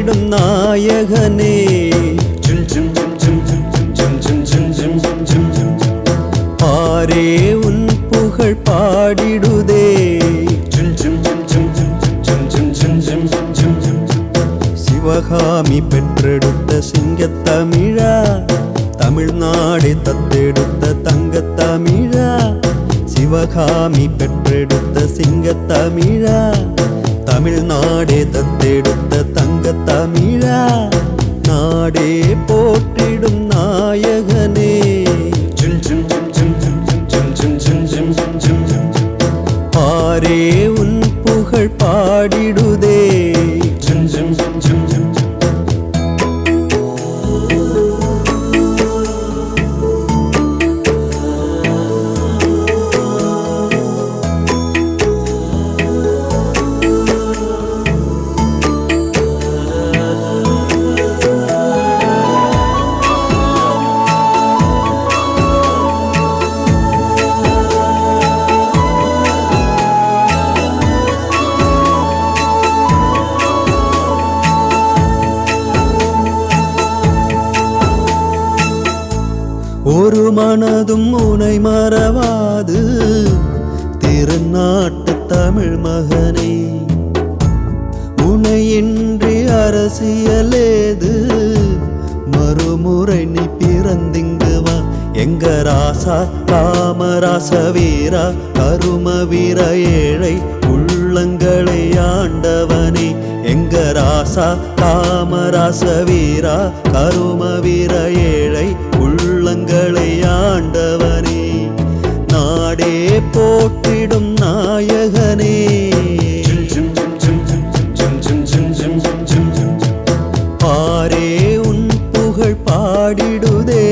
போற்றிடும் நாயகனே பாரே உன் புகழ் பாடிடுதே சிவகாமி பெற்றெடுத்த சிங்கத்தமிழா தமிழ்நாடு தத்தெடுத்த தங்கத்தமிழா சிவகாமி பெற்றெடுத்த சிங்கத்தமிழா தமிழ்நாடே தத்தெடுத்த தங்கத்தமிழா நாடே போற்றிடும் நாயகனே பாரே உன் புகழ் பாடிடுதே ஒரு மனதும் உனை மறவாது திருநாட்டு தமிழ் மகனே உனையின்றி அரசியலேது மறுமுறை நீ பிறந்திங்கு வா எங்க ராசா காமராச வீரா கரும வீர ஏழை உள்ளங்களை ஆண்டவனே எங்க ராசா காமராச வீரா கரும வீர ஏழை உள்ளங்களை ஆண்டவனே நாடே போற்றிடும் நாயகனே பாரே உன் புகழ் பாடிடுதே